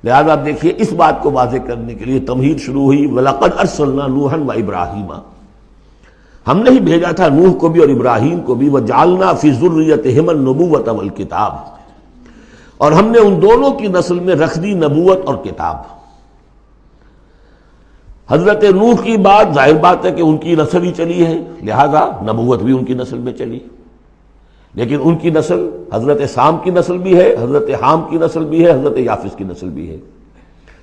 لہذا دیکھیے اس بات کو واضح کرنے کے لیے تمہید شروع ہوئی وَلَقَدْ أَرْسَلْنَا نُوحًا وَإِبْرَاهِيمَ، ہم نے ہی بھیجا تھا نوح کو بھی اور ابراہیم کو بھی، وَجَعَلْنَا فِي ذُرِّيَّتِهِمَا النُّبُوَّةَ وَالْكِتَابَ، اور ہم نے ان دونوں کی نسل میں رکھ دی نبوت اور کتاب۔ حضرت نوح کی بات ظاہر بات ہے کہ ان کی نسل ہی چلی ہے، لہذا نبوت بھی ان کی نسل میں چلی، لیکن ان کی نسل حضرت سام کی نسل بھی ہے، حضرت حام کی نسل بھی ہے، حضرت یافس کی نسل بھی ہے،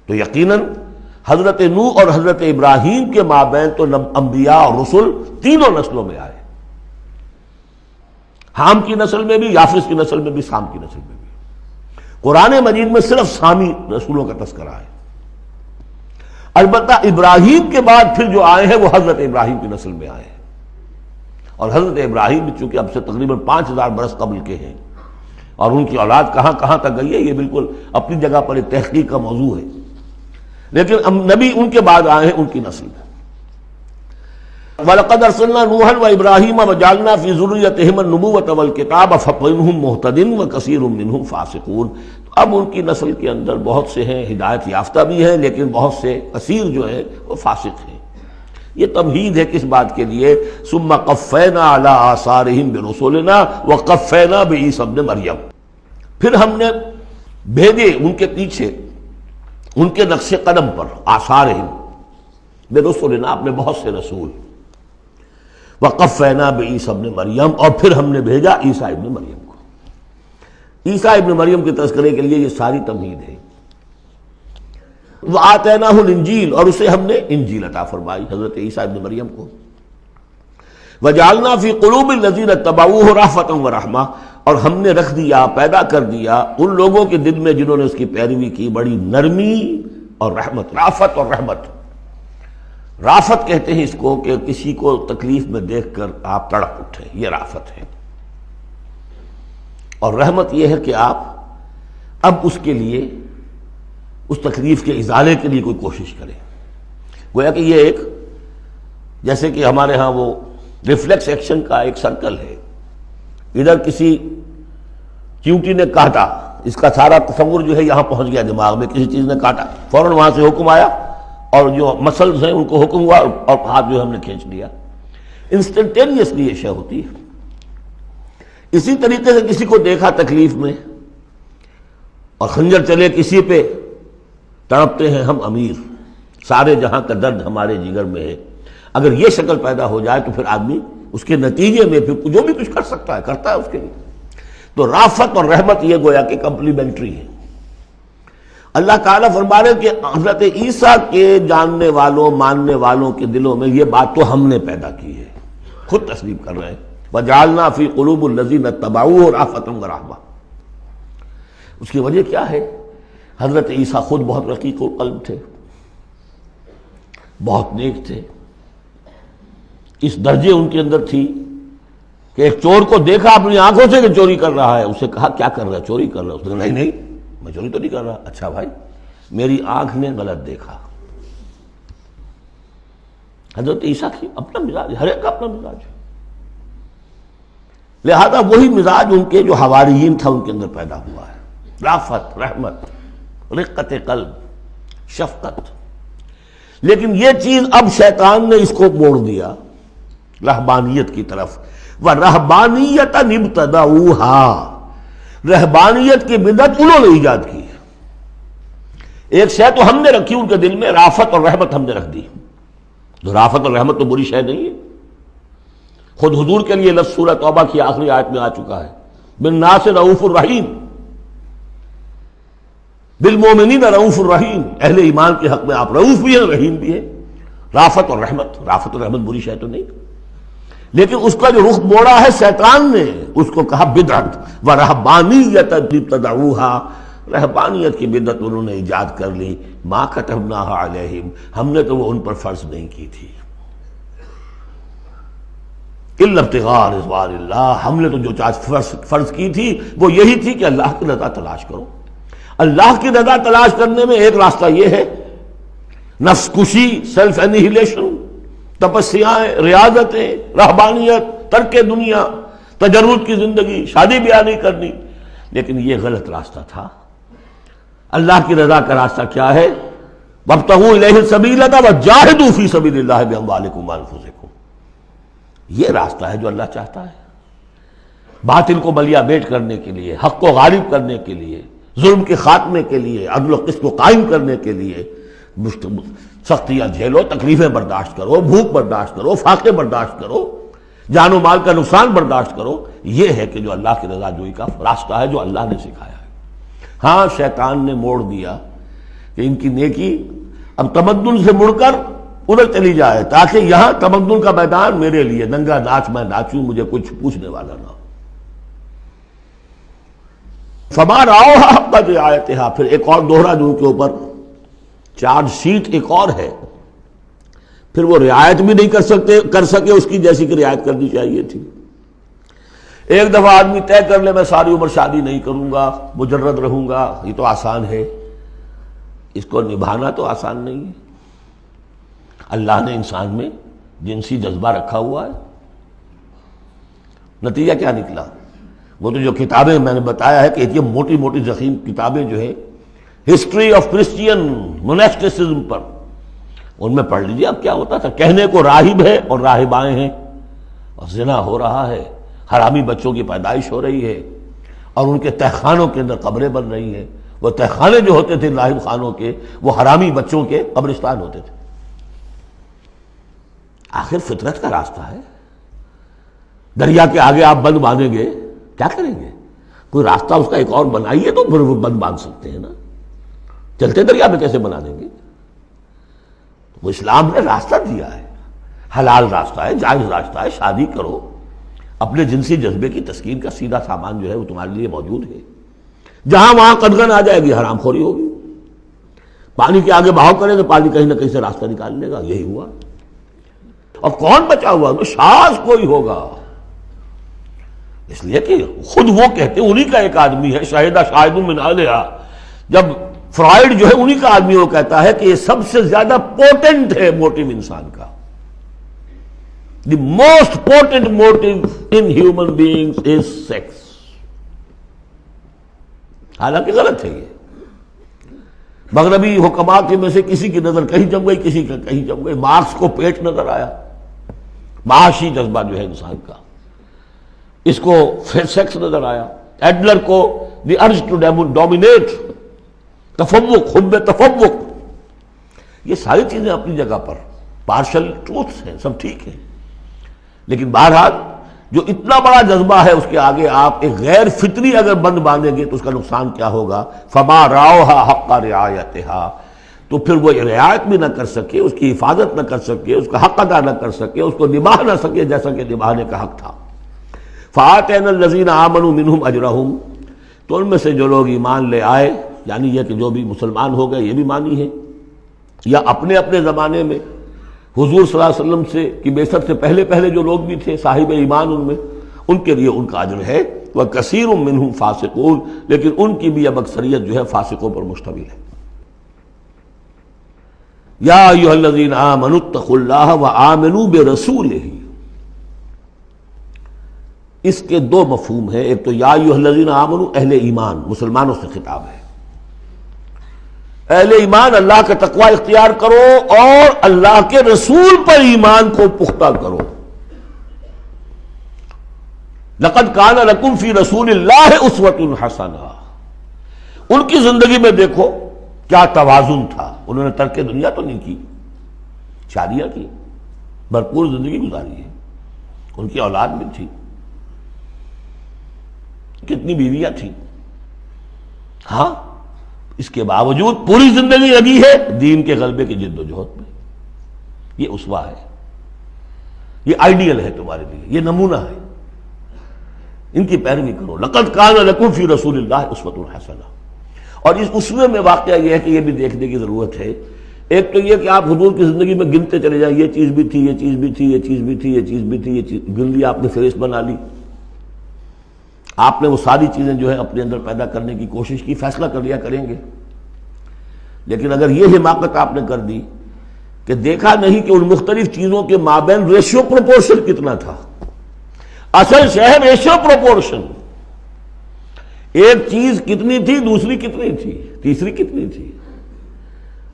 تو یقیناً حضرت نوح اور حضرت ابراہیم کے مابین تو انبیاء اور رسل تینوں نسلوں میں آئے، حام کی نسل میں بھی، یافس کی نسل میں بھی، سام کی نسل میں بھی۔ قرآن مجید میں صرف سامی رسولوں کا تذکرہ ہے، البتہ ابراہیم کے بعد پھر جو آئے ہیں وہ حضرت ابراہیم کی نسل میں آئے ہیں، اور حضرت ابراہیم چونکہ اب سے تقریباً 5000 برس قبل کے ہیں، اور ان کی اولاد کہاں کہاں تک گئی ہے یہ بالکل اپنی جگہ پر ایک تحقیق کا موضوع ہے، لیکن نبی ان کے بعد آئے ہیں ان کی نسل میں۔ وَلَقَدْ أَرْسَلْنَا نُوحًا وَإِبْرَاهِيمَ وَجَعَلْنَا فِي ذُرِّيَّتِهِمَا النُّبُوَّةَ وَالْكِتَابَ فَمِنْهُمْ مُهْتَدٍ وَكَثِيرٌ مِّنْهُمْ فَاسِقُونَ۔ تو اب ان کی نسل کے اندر بہت سے ہیں ہدایت یافتہ بھی ہیں، لیکن بہت سے کثیر جو ہیں وہ فاسق ہیں۔ یہ تمہید ہے کس بات کے لیے؟ ثُمَّ قَفَّيْنَا عَلَىٰ آثَارِهِمْ بِرُسُلِنَا وَقَفَّيْنَا بِعِیسَىٰ ابْنِ مریم، پھر ہم نے بھیجے ان کے پیچھے ان کے نقش قدم پر، آثارہم برسلنا، اپنے بہت سے رسول، وقفینا بعیسیٰ ابن مریم، اور پھر ہم نے بھیجا عیسیٰ ابن مریم کو۔ عیسیٰ ابن مریم کے تذکرے کے لیے یہ ساری تمہید ہے۔ وآتیناہ الانجیل، اور اسے ہم نے انجیل عطا فرمائی حضرت عیسیٰ ابن مریم کو۔ وجعلنا فی قلوب الذین اتبعوہ رأفۃ ورحمہ، اور ہم نے رکھ دیا، پیدا کر دیا ان لوگوں کے دل میں جنہوں نے اس کی پیروی کی، بڑی نرمی اور رحمت، رافت اور رحمت۔ رافت کہتے ہیں اس کو کہ کسی کو تکلیف میں دیکھ کر آپ تڑپ اٹھیں، یہ رافت ہے، اور رحمت یہ ہے کہ آپ اب اس کے لیے، اس تکلیف کے ازالے کے لیے کوئی کوشش کریں۔ گویا کہ یہ ایک، جیسے کہ ہمارے ہاں وہ ریفلیکس ایکشن کا ایک سرکل ہے، ادھر کسی چیونٹی نے کاٹا، اس کا سارا تصور جو ہے یہاں پہنچ گیا دماغ میں، کسی چیز نے کاٹا، فوراً وہاں سے حکم آیا اور جو مسلز ہیں ان کو حکم ہوا اور ہاتھ جو ہم نے کھینچ لیا، انسٹنٹینیسلی یہ شے ہوتی ہے۔ اسی طریقے سے کسی کو دیکھا تکلیف میں اور خنجر چلے کسی پہ، تڑپتے ہیں ہم امیر، سارے جہاں کا درد ہمارے جگر میں ہے۔ اگر یہ شکل پیدا ہو جائے تو پھر آدمی اس کے نتیجے میں پھر جو بھی کچھ کر سکتا ہے کرتا ہے اس کے لیے۔ تو رافت اور رحمت یہ گویا کہ کمپلیمنٹری ہے۔ اللہ تعالیٰ فرما رہے کہ حضرت عیسیٰ کے جاننے والوں، ماننے والوں کے دلوں میں یہ بات تو ہم نے پیدا کی ہے، خود تسلیم کر رہے ہیں۔ وَجَعَلْنَا فِي قُلُوبِ الَّذِينَ اتَّبَعُوهُ رَأْفَةً وَرَحْمَةً۔ اس کی وجہ کیا ہے؟ حضرت عیسیٰ خود بہت رقیق القلب تھے، بہت نیک تھے، اس درجے ان کے اندر تھی کہ ایک چور کو دیکھا اپنی آنکھوں سے کہ چوری کر رہا ہے، اسے کہا کیا کر رہا ہے؟ چوری کر رہا ہے۔ اس نے کہا نہیں نہیں میں چوری تو نہیں کر رہا۔ اچھا بھائی میری آنکھ نے غلط دیکھا۔ حضرت عیسیٰ کی اپنا مزاج، ہر ایک کا اپنا مزاج ہے، لہذا وہی مزاج ان کے جو حواریین تھا ان کے اندر پیدا ہوا ہے، رافت، رحمت، رقت قلب، شفقت۔ لیکن یہ چیز اب شیطان نے اس کو موڑ دیا رہبانیت کی طرف۔ وَرَهْبَانِيَّةً ابْتَدَعُوهَا، رہبانیت کی بدعت انہوں نے ایجاد کی ہے۔ ایک شے تو ہم نے رکھی ان کے دل میں، رافت اور رحمت ہم نے رکھ دی۔ تو رافت اور رحمت تو بری شے نہیں ہے، خود حضور کے لیے لفظ سورہ توبہ کی آخری آیت میں آ چکا ہے، بالناس رؤوف الرحیم، بالمومنین رؤوف الرحیم، اہل ایمان کے حق میں آپ رؤوف بھی ہیں، رحیم بھی ہیں۔ رافت اور رحمت، رافت اور رحمت بری شے تو نہیں، لیکن اس کا جو رخ موڑا ہے شیطان نے، اس کو کہا بدعت۔ وَرَهْبَانِيَّةً ابْتَدَعُوهَا، رہبانیت کی بدعت انہوں نے ایجاد کر لی۔ مَا كَتَبْنَاهَا عَلَيْهِمْ، ہم نے تو وہ ان پر فرض نہیں کی تھی۔ إِلَّا ابْتِغَاءَ رِضْوَانِ اللَّهِ، ہم نے تو جو فرض کی تھی وہ یہی تھی کہ اللہ کی رضا تلاش کرو۔ اللہ کی رضا تلاش کرنے میں ایک راستہ یہ ہے، نفس کشی، سیلف انہیلیشن، تپسیاں، ریاضتیں، رہبانیت، ترک دنیا، تجرد کی زندگی، شادی بیاہ نہیں کرنی، لیکن یہ غلط راستہ تھا۔ اللہ کی رضا کا راستہ کیا ہے؟ وابتغوا الیہ السبیل وجاہدوا فی سبیل اللہ باموالکم وانفسکم، یہ راستہ ہے جو اللہ چاہتا ہے۔ باطل کو ملیا بیٹ کرنے کے لیے، حق کو غالب کرنے کے لیے، ظلم کے خاتمے کے لیے، عدل و قسط کو قائم کرنے کے لیے سختیاں جھیلو، تکلیفیں برداشت کرو، بھوک برداشت کرو، فاقے برداشت کرو، جان و مال کا نقصان برداشت کرو، یہ ہے کہ جو اللہ کی رضا جوئی کا راستہ ہے جو اللہ نے سکھایا ہے۔ ہاں شیطان نے موڑ دیا کہ ان کی نیکی اب تمدن سے مڑ کر ادھر چلی جائے تاکہ یہاں تمدن کا میدان میرے لیے ننگا ناچ میں ناچوں، مجھے کچھ پوچھنے والا نہ ہو۔ فما رعوها حق رعایتها، پھر ایک اور دوہرا جو ان کے اوپر چارج شیٹ ایک اور ہے، پھر وہ رعایت بھی نہیں کر سکے اس کی جیسی کہ رعایت کرنی چاہیے تھی۔ ایک دفعہ آدمی طے کر لے میں ساری عمر شادی نہیں کروں گا، مجرد رہوں گا، یہ تو آسان ہے، اس کو نبھانا تو آسان نہیں ہے۔ اللہ نے انسان میں جنسی جذبہ رکھا ہوا ہے، نتیجہ کیا نکلا؟ وہ تو جو کتابیں میں نے بتایا ہے کہ یہ موٹی موٹی ضخیم کتابیں جو ہیں ہسٹری آف کرسچین موناسٹسزم پر، ان میں پڑھ لیجیے اب کیا ہوتا تھا۔ کہنے کو راہب ہے اور راہبائیں ہیں، اور زنا ہو رہا ہے، حرامی بچوں کی پیدائش ہو رہی ہے، اور ان کے تہخانوں کے اندر قبریں بن رہی ہیں۔ وہ تہخانے جو ہوتے تھے راہب خانوں کے، وہ حرامی بچوں کے قبرستان ہوتے تھے۔ آخر فطرت کا راستہ ہے، دریا کے آگے آپ بند باندھیں گے کیا کریں گے؟ کوئی راستہ اس کا ایک اور بنائیے تو پھر وہ بند باندھ سکتے ہیں نا، چلتے دریا میں کیسے بنا دیں گے؟ وہ اسلام نے راستہ دیا ہے، حلال راستہ ہے، جائز راستہ ہے، شادی کرو، اپنے جنسی جذبے کی تسکین کا سیدھا سامان جو ہے وہ تمہارے لیے موجود ہے۔ جہاں وہاں قدغن آ جائے گی حرام خوری ہوگی، پانی کے آگے بہاؤ کرے تو پانی کہیں نہ کہیں سے راستہ نکال لے گا، یہی ہوا۔ اور کون بچا ہوا؟ تو شاذ کوئی ہوگا، اس لیے کہ خود وہ کہتے ہیں، انہی کا ایک آدمی ہے، شاہدہ شاہد من اہلہا، جب فرائیڈ جو ہے انہی کا آدمی وہ کہتا ہے کہ یہ سب سے زیادہ پوٹنٹ ہے موٹیو انسان کا، the most potent motive in human beings is sex. حالانکہ غلط ہے یہ، مغربی حکماء کے میں سے کسی کی نظر کہیں جم گئی، کسی کا کہیں جم گئی۔ مارکس کو پیٹ نظر آیا، معاشی جذبہ جو ہے انسان کا، اس کو سیکس نظر آیا، ایڈلر کو دی ارج ٹو ڈومینیٹ، تفوق، حب تفوق۔ یہ ساری چیزیں اپنی جگہ پر پارشل ٹروتھس ہیں، سب ٹھیک ہے، لیکن بہرحال جو اتنا بڑا جذبہ ہے اس کے آگے آپ ایک غیر فطری اگر بند باندھیں گے تو اس کا نقصان کیا ہوگا؟ فما رعوها حق رعایتها، تو پھر وہ رعایت بھی نہ کر سکے، اس کی حفاظت نہ کر سکے، اس کا حق ادا نہ کر سکے، اس کو نبھا نہ سکے جیسا کہ نبھانے کا حق تھا۔ فآتینا الذین آمنوا منہم اجرہم، تو ان میں سے جو لوگ ایمان لے آئے، یعنی یہ کہ جو بھی مسلمان ہو گئے، یہ بھی مانی ہے، یا اپنے اپنے زمانے میں حضور صلی اللہ علیہ وسلم سے کی بعثت سے پہلے جو لوگ بھی تھے صاحب ایمان ان میں، ان کے لیے ان کا اجر ہے۔ وَكَثِيرٌ مِّنْهُمْ فَاسِقُونَ، لیکن ان کی بھی اب اکثریت جو ہے فاسقوں پر مشتمل ہے۔ یا ایھا الذین آمنوا اتقوا اللہ وآمنوا برسولہ، اس کے دو مفہوم ہیں، ایک تو یا ایھا الذین آمنوا اہل ایمان، مسلمانوں سے خطاب ہے، اہل ایمان اللہ کا تقوی اختیار کرو اور اللہ کے رسول پر ایمان کو پختہ کرو۔ لقد کان لکم فی رسول اللہ اسوۃ حسنہ، ان کی زندگی میں دیکھو کیا توازن تھا، انہوں نے ترک دنیا تو نہیں کی، شادیاں کی، بھرپور زندگی گزاری ہے، ان کی اولاد بھی تھی، کتنی بیویاں تھیں، ہاں اس کے باوجود پوری زندگی لگی ہے دین کے غلبے کی جد و جہد میں۔ یہ اسوہ ہے، یہ آئیڈیل ہے تمہارے لیے، یہ نمونہ ہے، ان کی پیروی کرو۔ لقد کان لکم فی رسول اللہ اسوۃ حسنہ۔ اور اس اسوے میں واقعہ یہ ہے کہ یہ بھی دیکھنے کی ضرورت ہے، ایک تو یہ کہ آپ حضور کی زندگی میں گنتے چلے جائیں، یہ چیز بھی تھی، یہ چیز بھی تھی، یہ چیز بھی تھی، یہ چیز بھی تھی، یہ چیز گن لی آپ نے، فہرست بنا لی، آپ نے وہ ساری چیزیں جو ہے اپنے اندر پیدا کرنے کی کوشش کی، فیصلہ کر لیا کریں گے۔ لیکن اگر یہ حماقت آپ نے کر دی کہ دیکھا نہیں کہ ان مختلف چیزوں کے مابین ریشیو پروپورشن کتنا تھا، اصل شے ریشیو پروپورشن، ایک چیز کتنی تھی دوسری کتنی تھی، تیسری کتنی تھی؟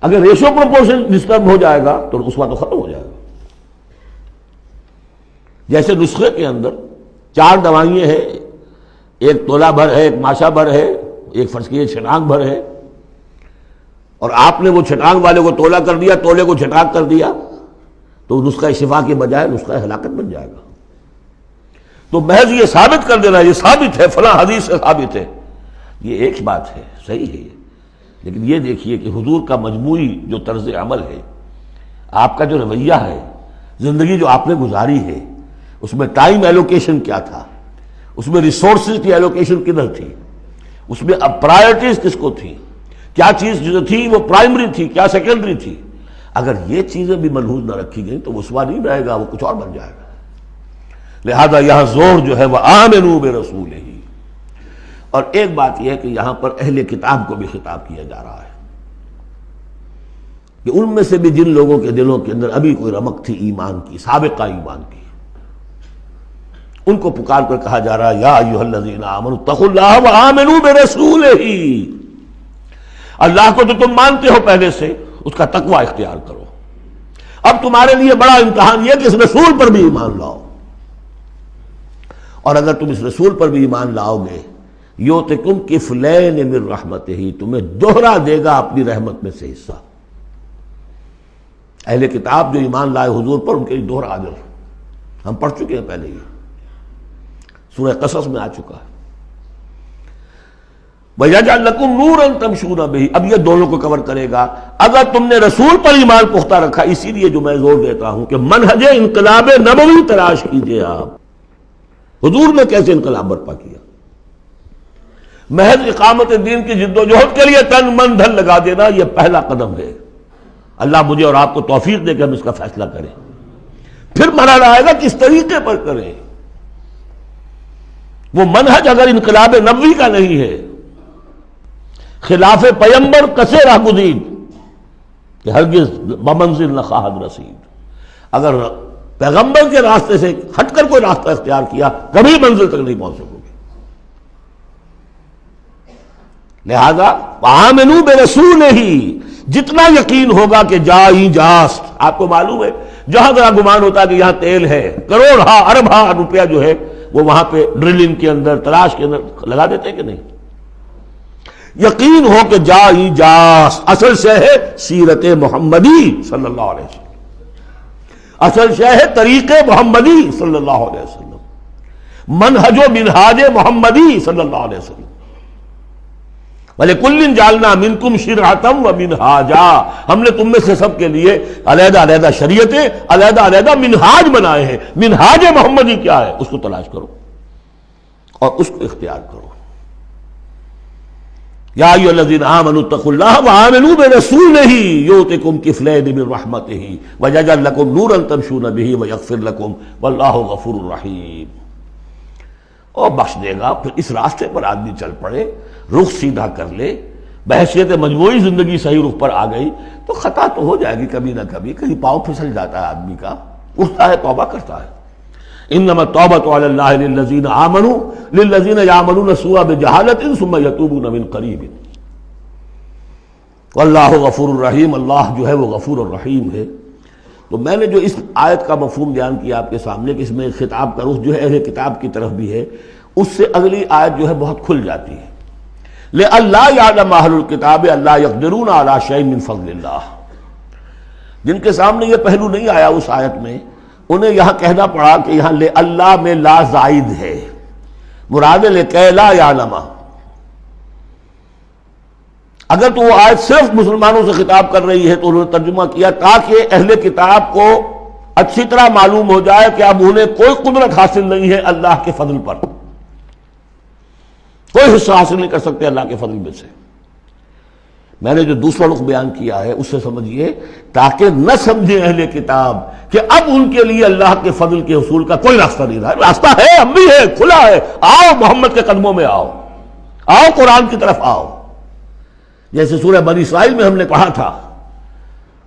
اگر ریشو پروپورشن ڈسٹرب ہو جائے گا تو رسوا تو ختم ہو جائے گا. جیسے نسخے کے اندر 4 دوائیں ہیں، ایک تولہ بھر ہے، ایک ماشا بھر ہے، ایک فرض کیجیے چھٹانگ بھر ہے، اور آپ نے وہ چھٹانگ والے کو تولا کر دیا، تولے کو چھٹانگ کر دیا، تو نسخہ شفا کے بجائے نسخہ ہلاکت بن جائے گا. تو محض یہ ثابت کر دینا یہ ثابت ہے، فلاں حدیث سے ثابت ہے، یہ ایک بات ہے، صحیح ہے. لیکن یہ دیکھیے کہ حضور کا مجموعی جو طرز عمل ہے، آپ کا جو رویہ ہے، زندگی جو آپ نے گزاری ہے، اس میں ٹائم ایلوکیشن کیا تھا، اس میں ریسورسز کی ایلوکیشن کدھر تھی، اس میں اب پرائرٹیز کس کو تھی، کیا چیز جو تھی وہ پرائمری تھی، کیا سیکنڈری تھی. اگر یہ چیزیں بھی ملحوظ نہ رکھی گئیں تو رسوا نہیں رہے گا، وہ کچھ اور بن جائے گا. لہذا یہاں زور جو ہے وہ آمنوا برسولہ. اور ایک بات یہ ہے کہ یہاں پر اہل کتاب کو بھی خطاب کیا جا رہا ہے کہ ان میں سے بھی جن لوگوں کے دلوں کے اندر ابھی کوئی رمق تھی ایمان کی، سابقہ ایمان کی، ان کو پکار کر کہا جا رہا ہے یا ایھا الذین آمنوا اتقوا اللہ وآمنوا برسولہ. اللہ کو تو تم مانتے ہو پہلے سے، اس کا تقوی اختیار کرو. اب تمہارے لیے بڑا امتحان یہ کہ اس رسول پر بھی ایمان لاؤ، اور اگر تم اس رسول پر بھی ایمان لاؤ گے یؤتکم کفلین من رحمتہ، تمہیں دوہرا دے گا اپنی رحمت میں سے حصہ. اہل کتاب جو ایمان لائے حضور پر، ان کے لیے دوہرا اجر ہم پڑھ چکے ہیں پہلے، یہ سورہ قصص میں آ چکا ہے. وَيَجْعَلْ لَكُمْ نُورًا تَمْشُونَ بِهِ. اب یہ دونوں کو کور کرے گا. اگر تم نے رسول پر ایمان پختہ رکھا، اسی لیے جو میں زور دیتا ہوں کہ منہج انقلاب نبوی تلاش کیجئے. آپ حضور نے کیسے انقلاب برپا کیا؟ محض اقامت دین کی جد و جہد کے لیے تن من دھن لگا دینا، یہ پہلا قدم ہے. اللہ مجھے اور آپ کو توفیق دے کہ ہم اس کا فیصلہ کریں. پھر مرحلہ آئے گا کس طریقے پر کریں. وہ منہج اگر انقلاب نبوی کا نہیں ہے، خلاف پیمبر کسے راہ گزید کہ ہرگز بمنزل نہ خواہد رسید. اگر پیغمبر کے راستے سے ہٹ کر کوئی راستہ اختیار کیا، کبھی منزل تک نہیں پہنچ سکو گے. لہذا آمنوا برسولہ، جتنا یقین ہوگا کہ جائیں جاست. آپ کو معلوم ہے جہاں ذرا گمان ہوتا ہے کہ یہاں تیل ہے، کروڑ ہاں ارب ہاں روپیہ جو ہے وہ وہاں پہ ڈرلنگ کے اندر، تلاش کے اندر لگا دیتے کہ نہیں. یقین ہو کہ جائیں جاست. اصل شے ہے سیرت محمدی صلی اللہ علیہ وسلم، اصل شے ہے طریق محمدی صلی اللہ علیہ وسلم، منہج و منہاج محمدی صلی اللہ علیہ وسلم. وَلِكُلٍّ جَعَلْنَا مِنْكُمْ شِرْعَةً وَمِنْهَاجًا. ہم نے تم میں سے سب کے لیے علیحدہ علیحدہ شریعتیں، علیحدہ علیحدہ منہاج بنائے ہیں. منہاج محمدی کیا ہے؟ اس کو تلاش کرو اور اس کو اختیار کرو. یا ایھا الذین آمنوا اتقوا اللہ وآمنوا برسولہ یؤتکم کفلین من رحمتہ ویجعل لکم نورا تمشون بہ ویغفر لکم واللہ غفور رحیم. اور بخش دے گا. پھر اس راستے پر آدمی چل پڑے، رخ سیدھا کر لے، بحیثیت مجموعی زندگی صحیح رخ پر آ گئی تو خطا تو ہو جائے گی کبھی نہ کبھی، کہیں پاؤں پھسل جاتا ہے آدمی کا، اٹھتا ہے توبہ کرتا ہے. انما التوبۃ علی اللہ للذین آمنوا للذین یعملون السوء بجہالۃ ثم یتوبون من قریب واللہ غفور الرحیم. اللہ جو ہے وہ غفور الرحیم ہے. تو میں نے جو اس آیت کا مفہوم بیان کیا آپ کے سامنے کہ اس میں خطاب کا رخ جو ہے اہل کتاب کی طرف بھی ہے، اس سے اگلی آیت جو ہے بہت کھل جاتی ہے. لئلا یعلم اہل الکتاب الا یقدرون علی شیء من فضل اللہ. جن کے سامنے یہ پہلو نہیں آیا اس آیت میں، انہیں یہاں کہنا پڑا کہ یہاں اللہ میں لا زائد ہے، مراد لکے لا یعلم. اگر تو وہ آیت صرف مسلمانوں سے خطاب کر رہی ہے تو انہوں نے ترجمہ کیا تاکہ اہل کتاب کو اچھی طرح معلوم ہو جائے کہ اب انہیں کوئی قدرت حاصل نہیں ہے اللہ کے فضل پر، کوئی حصہ حاصل نہیں کر سکتے اللہ کے فضل میں سے. میں نے جو دوسرا رخ بیان کیا ہے اس سے سمجھیے تاکہ نہ سمجھے اہل کتاب کہ اب ان کے لیے اللہ کے فضل کے حصول کا کوئی راستہ نہیں رہا. راستہ ہے، اب بھی ہے، کھلا ہے. آؤ محمد کے قدموں میں آؤ، آؤ قرآن کی طرف آؤ. جیسے سورہ بنی اسرائیل میں ہم نے پڑھا تھا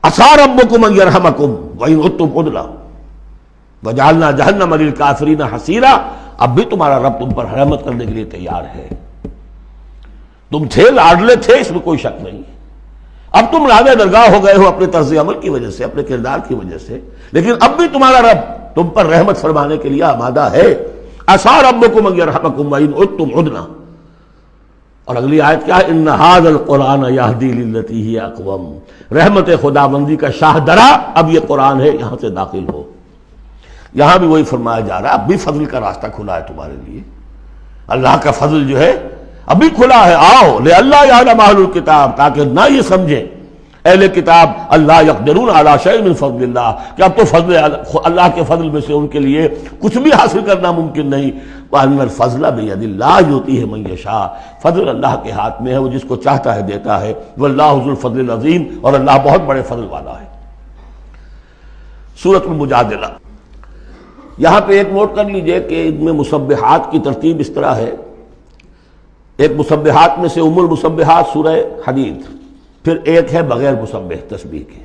عسیٰ ربکم ان یرحمکم وان عدتم عدلا وجعلنا جہنم للکافرین حصیرا. اب بھی تمہارا رب تم پر رحمت کرنے کے لیے تیار ہے. تم تھے لاڈلے تھے، اس میں کوئی شک نہیں، اب تم راضِ درگاہ ہو گئے ہو اپنے طرز عمل کی وجہ سے، اپنے کردار کی وجہ سے، لیکن اب بھی تمہارا رب تم پر رحمت فرمانے کے لیے آمادہ ہے۔ عسیٰ ربکم ان یرحمکم وان عدتم عدنا۔ اور اگلی آیت کیا ہے؟ ان ھذا القرآن یہدی للتی ہی اقوم۔ رحمت خداوندی کا شاہ درا اب یہ قرآن ہے، یہاں سے داخل ہو۔ یہاں بھی وہی فرمایا جا رہا ہے، اب بھی فضل کا راستہ کھلا ہے تمہارے لیے، اللہ کا فضل جو ہے ابھی کھلا ہے، آؤ لئلا یعلم اہل الکتاب، تاکہ نہ یہ سمجھیں اہل کتاب اللہ یقدرون علی شیء من فضل اللہ، کہ اب تو فضل اللہ کے فضل میں سے ان کے لیے کچھ بھی حاصل کرنا ممکن نہیں۔ وَأَنَّ الْفَضْلَ بِيَدِ اللَّهِ يُؤْتِيهِ مَن يَشَاءُ، فضل اللہ کے ہاتھ میں ہے، وہ جس کو چاہتا ہے دیتا ہے۔ وَاللَّهُ ذُو الْفَضْلِ الْعَظِيمِ، اور اللہ بہت بڑے فضل والا ہے۔ سورۃ المجادلہ، یہاں پہ ایک نوٹ کر لیجئے کہ ان میں مسبحات کی ترتیب اس طرح ہے، ایک مسبحات میں سے ام المسبحات سورہ حدید، پھر ایک ہے بغیر مسبح تسبیح کے،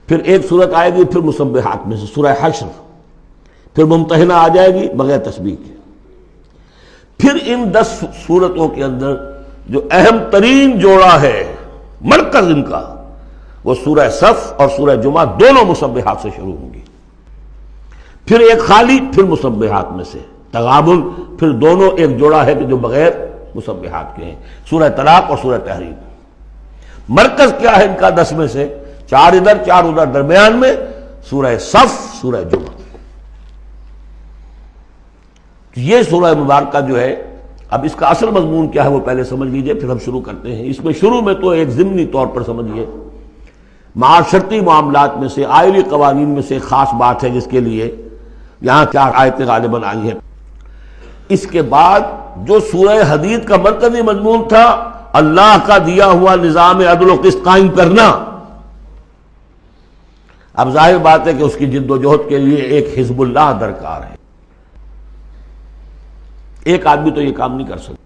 پھر ایک صورت آئے گی پھر مسبحات میں سے سورہ حشر، پھر ممتحنہ آ جائے گی بغیر تسبیح کے، پھر ان 10 صورتوں کے اندر جو اہم ترین جوڑا ہے مرکز ان کا، وہ سورہ صف اور سورہ جمعہ دونوں مسبحات سے شروع ہوں گی، پھر ایک خالی، پھر مسبحات میں سے تغابن، پھر دونوں ایک جوڑا ہے کہ جو بغیر مسبحات کے ہیں، سورہ طلاق اور سورہ تحریم۔ مرکز کیا ہے ان کا 10 میں سے؟ 4 ادھر 4 ادھر، درمیان میں سورہ صف، سورہ جمعہ۔ یہ سورہ مبارکہ جو ہے، اب اس کا اصل مضمون کیا ہے وہ پہلے سمجھ لیجئے، پھر ہم شروع کرتے ہیں۔ اس میں شروع میں تو ایک ضمنی طور پر سمجھیے، معاشرتی معاملات میں سے، آئلی قوانین میں سے خاص بات ہے جس کے لیے یہاں 4 آیتیں غالباً آئی ہیں۔ اس کے بعد جو سورہ حدید کا مرکزی مضمون تھا، اللہ کا دیا ہوا نظام عدل و قسط قائم کرنا، اب ظاہر بات ہے کہ اس کی جد و جہد کے لیے ایک حزب اللہ درکار ہے۔ ایک آدمی تو یہ کام نہیں کر سکتا،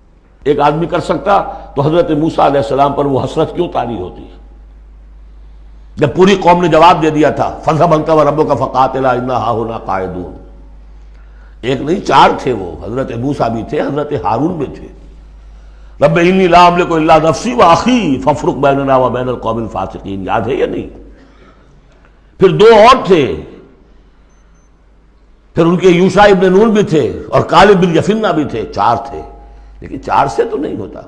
ایک آدمی کر سکتا تو حضرت موسیٰ علیہ السلام پر وہ حسرت کیوں طاری ہوتی ہے جب پوری قوم نے جواب دے دیا تھا فَاذْهَبْ أَنْتَ وَرَبُّكَ فَقَاتِلَا إِنَّا هَاهُنَا قَاعِدُونَ۔ ایک نہیں 4 تھے، وہ حضرت موسیٰ بھی تھے، حضرت ہارون بھی تھے۔ رب انی لا املک الا نفسی واخی فافرق بیننا وبین القوم الفاسقین، یاد ہے یا نہیں؟ پھر 2 اور تھے، پھر ان کے یوشع ابن نون بھی تھے اور کالب بن یفنہ بھی تھے، 4 تھے، لیکن 4 سے تو نہیں ہوتا،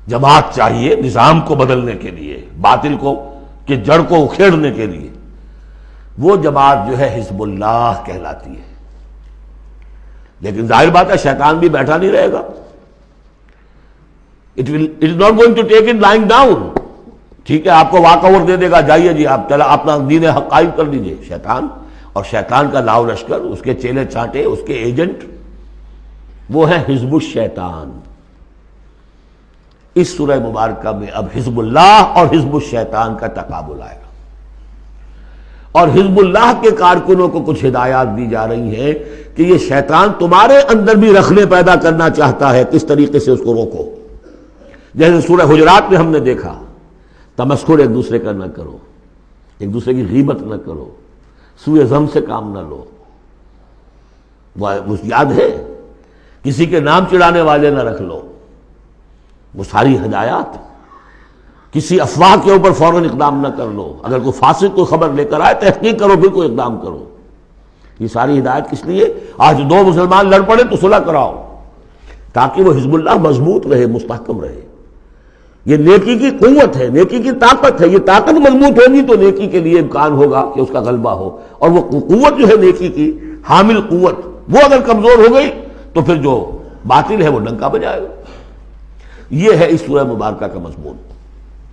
جماعت چاہیے نظام کو بدلنے کے لیے، باطل کو کہ جڑ کو اکھیڑنے کے لیے۔ وہ جماعت جو ہے حزب اللہ کہلاتی ہے، لیکن ظاہر بات ہے شیطان بھی بیٹھا نہیں رہے گا، it is not going to take it lying down۔ ٹھیک ہے، آپ کو واک اوور دے دے گا، جائیے جی آپ چلا اپنا دین حق قائم کر لیجئے، شیطان اور شیطان کا لاؤ لشکر، اس کے چیلے چانٹے، اس کے ایجنٹ، وہ ہیں حزب الشیطان۔ اس سورہ مبارکہ میں اب حزب اللہ اور حزب الشیطان کا تقابل آئے گا، اور حزب اللہ کے کارکنوں کو کچھ ہدایات دی جا رہی ہیں کہ یہ شیطان تمہارے اندر بھی رخنے پیدا کرنا چاہتا ہے، کس طریقے سے اس کو روکو۔ جیسے سورہ حجرات میں ہم نے دیکھا، تمسخر ایک دوسرے کا نہ کرو، ایک دوسرے کی غیبت نہ کرو، سوء ظن سے کام نہ لو، وہ یاد ہے، کسی کے نام چڑھانے والے نہ رکھ لو، وہ ساری ہدایات۔ کسی افواہ کے اوپر فوراً اقدام نہ کر لو، اگر کوئی فاسق کوئی خبر لے کر آئے تحقیق کرو پھر کوئی اقدام کرو۔ یہ ساری ہدایت کس لیے؟ آج 2 مسلمان لڑ پڑے تو صلح کراؤ، تاکہ وہ حزب اللہ مضبوط رہے، مستحکم رہے۔ یہ نیکی کی قوت ہے، نیکی کی طاقت ہے، یہ طاقت مضبوط ہوگی تو نیکی کے لیے امکان ہوگا کہ اس کا غلبہ ہو، اور وہ قوت جو ہے نیکی کی حامل قوت، وہ اگر کمزور ہو گئی تو پھر جو باطل ہے وہ ڈنکا بجائے گا۔ یہ ہے اس سورہ مبارکہ کا مضمون۔